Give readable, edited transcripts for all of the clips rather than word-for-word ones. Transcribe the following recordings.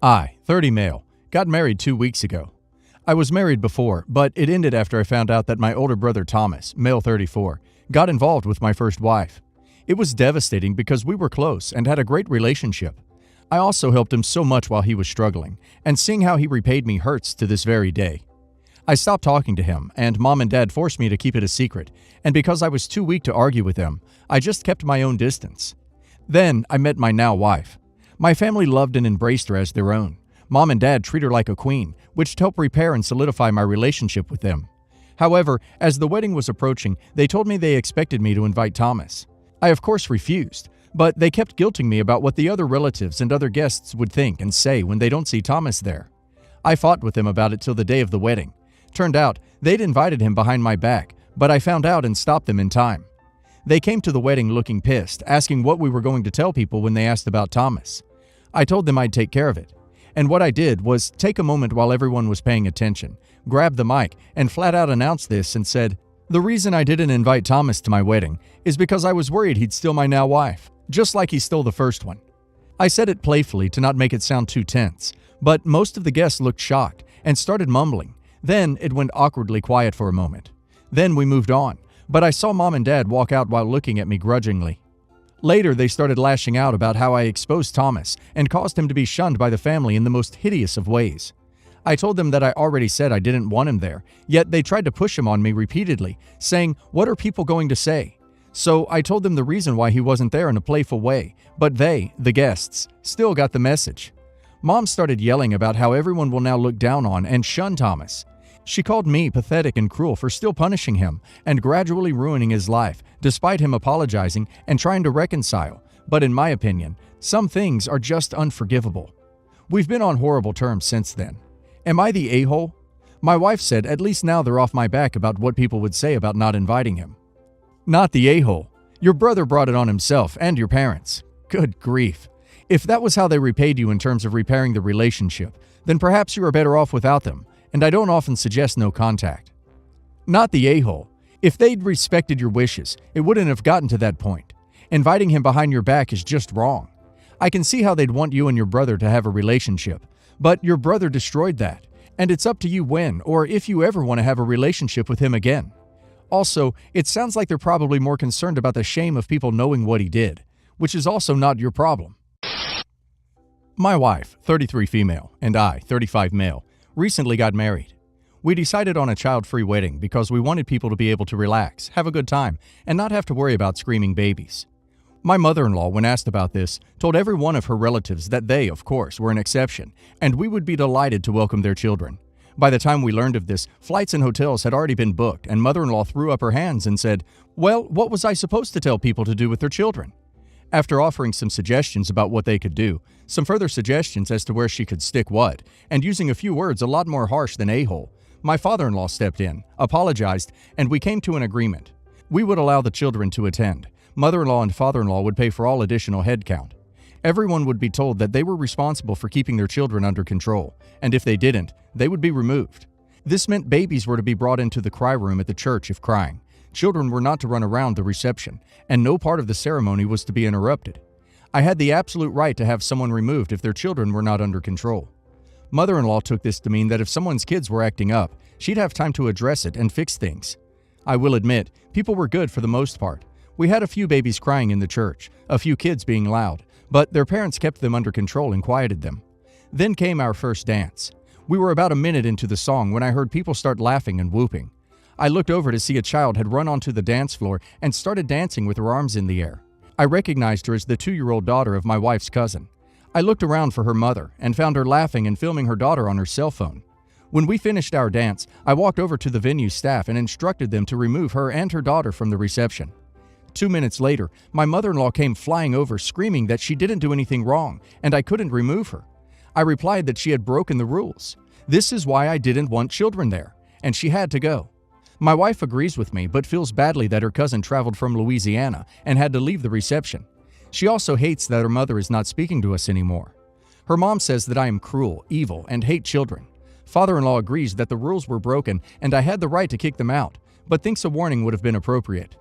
I, 30 male, got married 2 weeks ago. I was married before, but it ended after I found out that my older brother Thomas, male 34, got involved with my first wife. It was devastating because we were close and had a great relationship. I also helped him so much while he was struggling, and seeing how he repaid me hurts to this very day. I stopped talking to him, and Mom and Dad forced me to keep it a secret, and because I was too weak to argue with them, I just kept my own distance. Then I met my now wife. My family loved and embraced her as their own. Mom and Dad treat her like a queen, which helped repair and solidify my relationship with them. However, as the wedding was approaching, they told me they expected me to invite Thomas. I of course refused, but they kept guilting me about what the other relatives and other guests would think and say when they don't see Thomas there. I fought with them about it till the day of the wedding. Turned out, they'd invited him behind my back, but I found out and stopped them in time. They came to the wedding looking pissed, asking what we were going to tell people when they asked about Thomas. I told them I'd take care of it. And what I did was take a moment while everyone was paying attention, grab the mic, and flat out announce this and said, "The reason I didn't invite Thomas to my wedding is because I was worried he'd steal my now wife, just like he stole the first one." I said it playfully to not make it sound too tense, but most of the guests looked shocked and started mumbling. Then it went awkwardly quiet for a moment. Then we moved on, but I saw Mom and Dad walk out while looking at me grudgingly. Later, they started lashing out about how I exposed Thomas and caused him to be shunned by the family in the most hideous of ways. I told them that I already said I didn't want him there, yet they tried to push him on me repeatedly, saying, "What are people going to say?" So I told them the reason why he wasn't there in a playful way, but they, the guests, still got the message. Mom started yelling about how everyone will now look down on and shun Thomas. She called me pathetic and cruel for still punishing him and gradually ruining his life, despite him apologizing and trying to reconcile. But in my opinion, some things are just unforgivable. We've been on horrible terms since then. Am I the a-hole? My wife said at least now they're off my back about what people would say about not inviting him. Not the a-hole. Your brother brought it on himself and your parents. Good grief. If that was how they repaid you in terms of repairing the relationship, then perhaps you are better off without them, and I don't often suggest no contact. Not the a-hole. If they'd respected your wishes, it wouldn't have gotten to that point. Inviting him behind your back is just wrong. I can see how they'd want you and your brother to have a relationship, but your brother destroyed that, and it's up to you when or if you ever want to have a relationship with him again. Also, it sounds like they're probably more concerned about the shame of people knowing what he did, which is also not your problem. My wife, 33 female, and I, 35 male, recently got married. We decided on a child-free wedding because we wanted people to be able to relax, have a good time, and not have to worry about screaming babies. My mother-in-law, when asked about this, told every one of her relatives that they, of course, were an exception, and we would be delighted to welcome their children. By the time we learned of this, flights and hotels had already been booked, and mother-in-law threw up her hands and said, "Well, what was I supposed to tell people to do with their children?" After offering some suggestions about what they could do, some further suggestions as to where she could stick what, and using a few words a lot more harsh than a-hole, my father-in-law stepped in, apologized, and we came to an agreement. We would allow the children to attend. Mother-in-law and father-in-law would pay for all additional headcount. Everyone would be told that they were responsible for keeping their children under control, and if they didn't, they would be removed. This meant babies were to be brought into the cry room at the church if crying. Children were not to run around the reception, and no part of the ceremony was to be interrupted. I had the absolute right to have someone removed if their children were not under control. Mother-in-law took this to mean that if someone's kids were acting up, she'd have time to address it and fix things. I will admit, people were good for the most part. We had a few babies crying in the church, a few kids being loud, but their parents kept them under control and quieted them. Then came our first dance. We were about a minute into the song when I heard people start laughing and whooping. I looked over to see a child had run onto the dance floor and started dancing with her arms in the air. I recognized her as the 2-year-old daughter of my wife's cousin. I looked around for her mother and found her laughing and filming her daughter on her cell phone. When we finished our dance, I walked over to the venue staff and instructed them to remove her and her daughter from the reception. 2 minutes later, my mother-in-law came flying over screaming that she didn't do anything wrong and I couldn't remove her. I replied that she had broken the rules. This is why I didn't want children there, and she had to go. My wife agrees with me but feels badly that her cousin traveled from Louisiana and had to leave the reception. She also hates that her mother is not speaking to us anymore. Her mom says that I am cruel, evil, and hate children. Father-in-law agrees that the rules were broken and I had the right to kick them out, but thinks a warning would have been appropriate.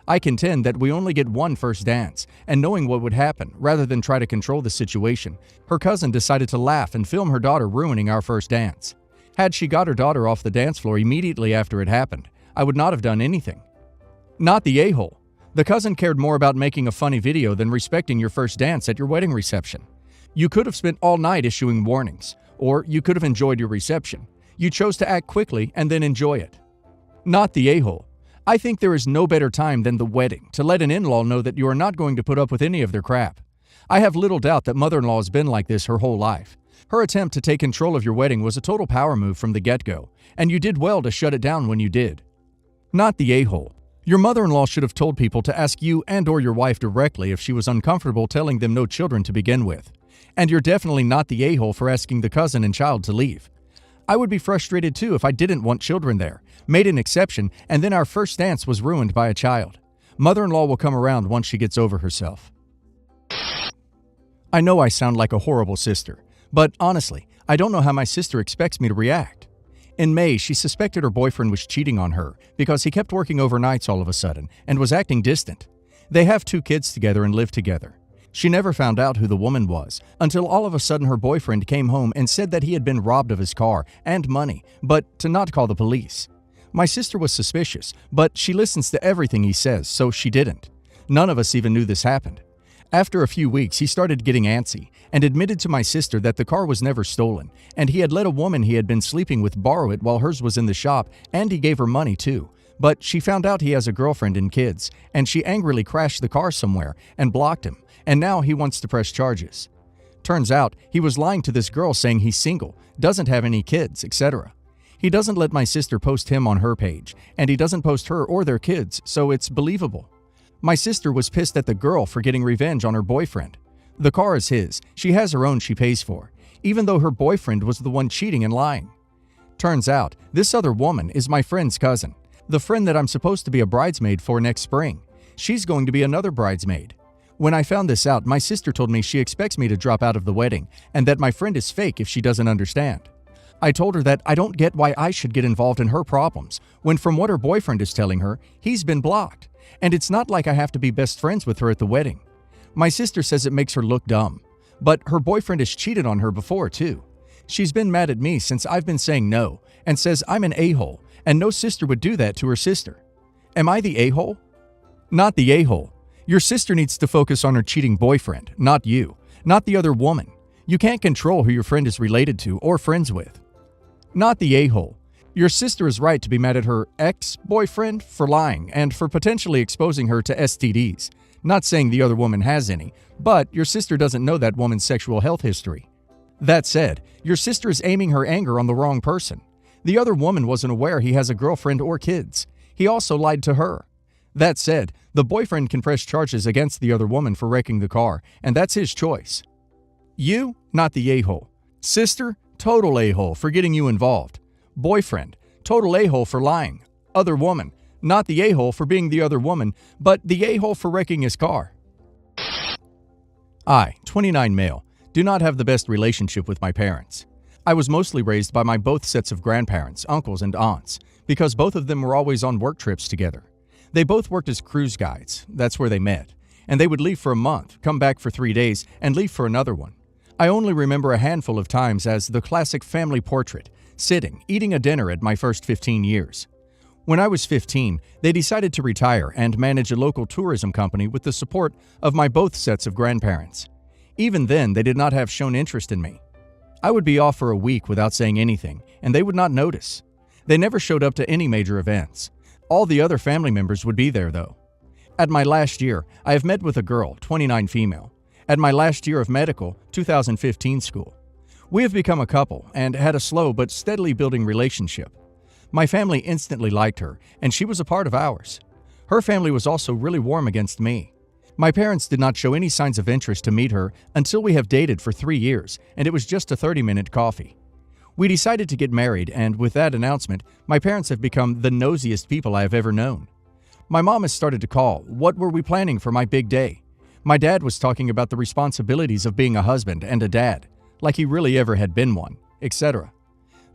I contend that we only get one first dance, and knowing what would happen, rather than try to control the situation, her cousin decided to laugh and film her daughter ruining our first dance. Had she got her daughter off the dance floor immediately after it happened, I would not have done anything. Not the a-hole. The cousin cared more about making a funny video than respecting your first dance at your wedding reception. You could have spent all night issuing warnings, or you could have enjoyed your reception. You chose to act quickly and then enjoy it. Not the a-hole. I think there is no better time than the wedding to let an in-law know that you are not going to put up with any of their crap. I have little doubt that mother-in-law has been like this her whole life. Her attempt to take control of your wedding was a total power move from the get-go, and you did well to shut it down when you did. Not the a-hole. Your mother-in-law should have told people to ask you and/or your wife directly if she was uncomfortable telling them no children to begin with. And you're definitely not the a-hole for asking the cousin and child to leave. I would be frustrated too if I didn't want children there, made an exception, and then our first dance was ruined by a child. Mother-in-law will come around once she gets over herself. I know I sound like a horrible sister, but honestly, I don't know how my sister expects me to react. In May, she suspected her boyfriend was cheating on her because he kept working overnights all of a sudden and was acting distant. They have 2 kids together and live together. She never found out who the woman was until all of a sudden her boyfriend came home and said that he had been robbed of his car and money, but to not call the police. My sister was suspicious, but she listens to everything he says, so she didn't. None of us even knew this happened. After a few weeks, he started getting antsy and admitted to my sister that the car was never stolen, and he had let a woman he had been sleeping with borrow it while hers was in the shop, and he gave her money too. But she found out he has a girlfriend and kids, and she angrily crashed the car somewhere and blocked him, and now he wants to press charges. Turns out, he was lying to this girl saying he's single, doesn't have any kids, etc. He doesn't let my sister post him on her page, and he doesn't post her or their kids, so it's believable. My sister was pissed at the girl for getting revenge on her boyfriend. The car is his, she has her own she pays for, even though her boyfriend was the one cheating and lying. Turns out, this other woman is my friend's cousin, the friend that I'm supposed to be a bridesmaid for next spring. She's going to be another bridesmaid. When I found this out, my sister told me she expects me to drop out of the wedding and that my friend is fake if she doesn't understand. I told her that I don't get why I should get involved in her problems when, from what her boyfriend is telling her, he's been blocked. And it's not like I have to be best friends with her at the wedding. My sister says it makes her look dumb. But her boyfriend has cheated on her before, too. She's been mad at me since I've been saying no and says I'm an a-hole, and no sister would do that to her sister. Am I the a-hole? Not the a-hole. Your sister needs to focus on her cheating boyfriend, not you, not the other woman. You can't control who your friend is related to or friends with. Not the a-hole. Your sister is right to be mad at her ex-boyfriend for lying and for potentially exposing her to STDs. Not saying the other woman has any, but your sister doesn't know that woman's sexual health history. That said, your sister is aiming her anger on the wrong person. The other woman wasn't aware he has a girlfriend or kids. He also lied to her. That said, the boyfriend can press charges against the other woman for wrecking the car, and that's his choice. You, not the a-hole. Sister, total a-hole for getting you involved. Boyfriend, total a-hole for lying. Other woman, not the a-hole for being the other woman, but the a-hole for wrecking his car. I, 29 male, do not have the best relationship with my parents. I was mostly raised by my both sets of grandparents, uncles, and aunts, because both of them were always on work trips together. They both worked as cruise guides, that's where they met, and they would leave for a month, come back for 3 days, and leave for another one. I only remember a handful of times as the classic family portrait, sitting, eating a dinner at my first 15 years. When I was 15, they decided to retire and manage a local tourism company with the support of my both sets of grandparents. Even then, they did not have shown interest in me. I would be off for a week without saying anything, and they would not notice. They never showed up to any major events. All the other family members would be there, though. At my last year, I have met with a girl, 29 female. At my last year of medical, 2015 school. We have become a couple and had a slow but steadily building relationship. My family instantly liked her, and she was a part of ours. Her family was also really warm against me. My parents did not show any signs of interest to meet her until we have dated for 3 years, and it was just a 30-minute coffee. We decided to get married, and with that announcement, my parents have become the nosiest people I have ever known. My mom has started to call, what were we planning for my big day? My dad was talking about the responsibilities of being a husband and a dad, like he really ever had been one, etc.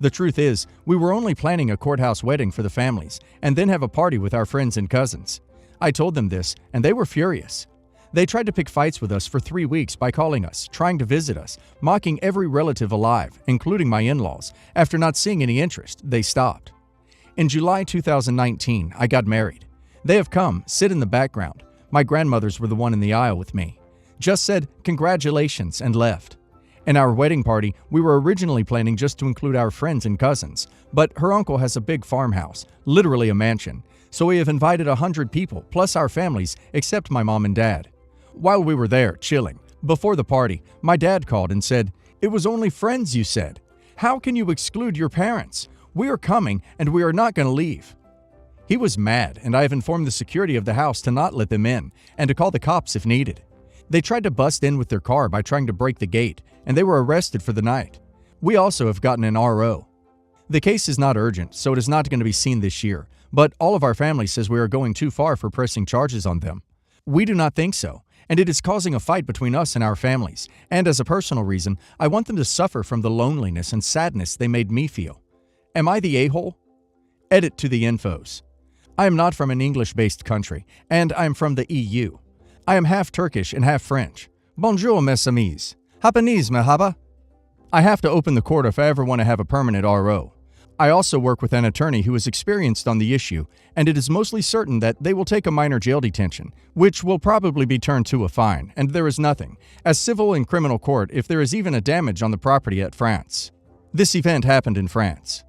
The truth is, we were only planning a courthouse wedding for the families, and then have a party with our friends and cousins. I told them this, and they were furious. They tried to pick fights with us for 3 weeks by calling us, trying to visit us, mocking every relative alive, including my in-laws. After not seeing any interest, they stopped. In July 2019, I got married. They have come, sit in the background. My grandmothers were the one in the aisle with me. Just said, "Congratulations," and left. In our wedding party, we were originally planning just to include our friends and cousins, but her uncle has a big farmhouse, literally a mansion, so we have invited 100 people, plus our families, except my mom and dad. While we were there, chilling, before the party, my dad called and said, "It was only friends, you said. How can you exclude your parents? We are coming, and we are not going to leave." He was mad, and I have informed the security of the house to not let them in, and to call the cops if needed. They tried to bust in with their car by trying to break the gate, and they were arrested for the night. We also have gotten an RO. The case is not urgent, so it is not going to be seen this year, but all of our family says we are going too far for pressing charges on them. We do not think so, and it is causing a fight between us and our families, and as a personal reason, I want them to suffer from the loneliness and sadness they made me feel. Am I the a-hole? Edit to the infos. I am not from an English-based country, and I am from the EU. I am half Turkish and half French. Bonjour, mes amis. Hapanis, mahaba. I have to open the court if I ever want to have a permanent RO. I also work with an attorney who is experienced on the issue, and it is mostly certain that they will take a minor jail detention, which will probably be turned to a fine, and there is nothing, as civil and criminal court, if there is even a damage on the property at France. This event happened in France.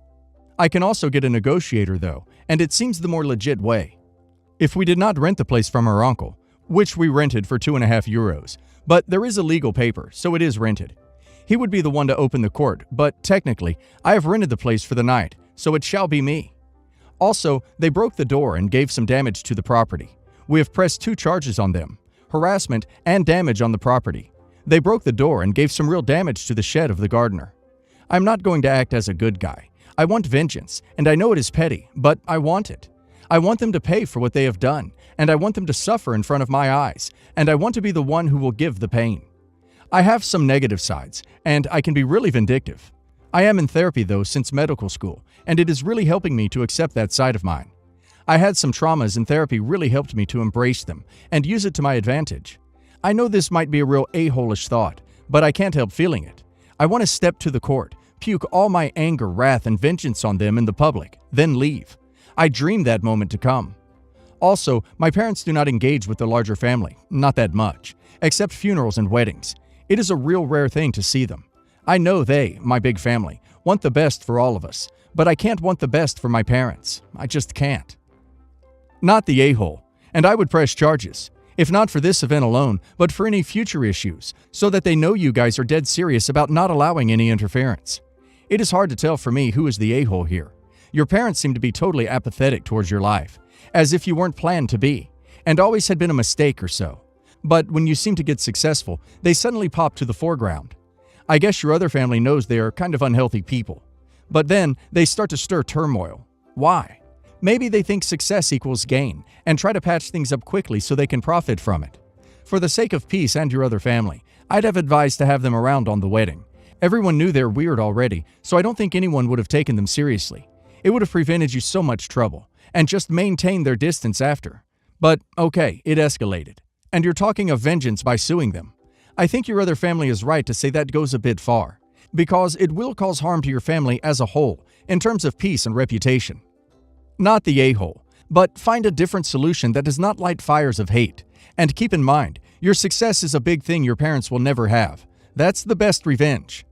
I can also get a negotiator though, and it seems the more legit way. If we did not rent the place from her uncle, which we rented for €2.50, but there is a legal paper, so it is rented. He would be the one to open the court, but technically, I have rented the place for the night, so it shall be me. Also, they broke the door and gave some damage to the property. We have pressed 2 charges on them, harassment and damage on the property. They broke the door and gave some real damage to the shed of the gardener. I'm not going to act as a good guy. I want vengeance, and I know it is petty, but I want it. I want them to pay for what they have done, and I want them to suffer in front of my eyes, and I want to be the one who will give the pain. I have some negative sides, and I can be really vindictive. I am in therapy though since medical school, and it is really helping me to accept that side of mine. I had some traumas and therapy really helped me to embrace them and use it to my advantage. I know this might be a real a-hole-ish thought, but I can't help feeling it. I want to step to the court, puke all my anger, wrath, and vengeance on them in the public, then leave. I dream that moment to come. Also, my parents do not engage with the larger family, not that much, except funerals and weddings. It is a real rare thing to see them. I know they, my big family, want the best for all of us, but I can't want the best for my parents. I just can't. Not the a-hole, and I would press charges, if not for this event alone, but for any future issues, so that they know you guys are dead serious about not allowing any interference. It is hard to tell for me who is the a-hole here. Your parents seem to be totally apathetic towards your life, as if you weren't planned to be, and always had been a mistake or so. But when you seem to get successful, they suddenly pop to the foreground. I guess your other family knows they are kind of unhealthy people. But then they start to stir turmoil. Why? Maybe they think success equals gain and try to patch things up quickly so they can profit from it. For the sake of peace and your other family, I'd have advised to have them around on the wedding. Everyone knew they're weird already, so I don't think anyone would have taken them seriously. It would have prevented you so much trouble, and just maintained their distance after. But okay, it escalated. And you're talking of vengeance by suing them. I think your other family is right to say that goes a bit far, because it will cause harm to your family as a whole, in terms of peace and reputation. Not the a-hole, but find a different solution that does not light fires of hate. And keep in mind, your success is a big thing your parents will never have. That's the best revenge.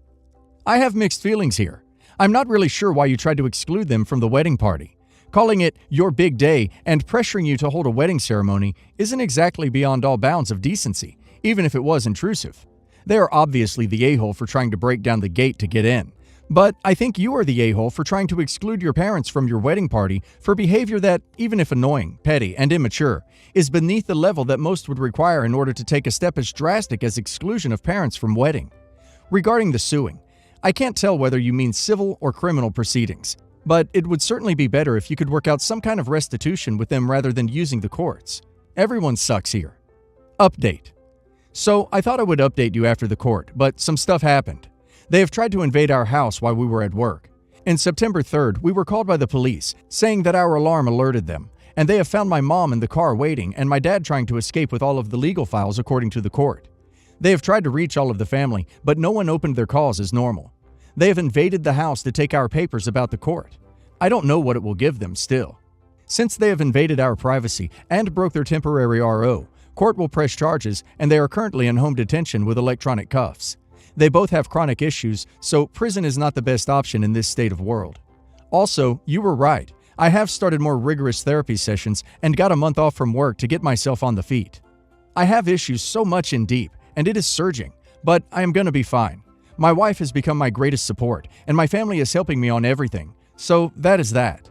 I have mixed feelings here. I'm not really sure why you tried to exclude them from the wedding party. Calling it your big day and pressuring you to hold a wedding ceremony isn't exactly beyond all bounds of decency, even if it was intrusive. They are obviously the a-hole for trying to break down the gate to get in. But I think you are the a-hole for trying to exclude your parents from your wedding party for behavior that, even if annoying, petty, and immature, is beneath the level that most would require in order to take a step as drastic as exclusion of parents from wedding. Regarding the suing, I can't tell whether you mean civil or criminal proceedings, but it would certainly be better if you could work out some kind of restitution with them rather than using the courts. Everyone sucks here. Update. So I thought I would update you after the court, but some stuff happened. They have tried to invade our house while we were at work. On September 3rd, we were called by the police, saying that our alarm alerted them, and they have found my mom in the car waiting and my dad trying to escape with all of the legal files according to the court. They have tried to reach all of the family, but no one opened their calls as normal. They have invaded the house to take our papers about the court. I don't know what it will give them still. Since they have invaded our privacy and broke their temporary RO, court will press charges and they are currently in home detention with electronic cuffs. They both have chronic issues, so prison is not the best option in this state of world. Also, you were right. I have started more rigorous therapy sessions and got a month off from work to get myself on the feet. I have issues so much in deep, and it is surging, but I am going to be fine. My wife has become my greatest support, and my family is helping me on everything, so that is that.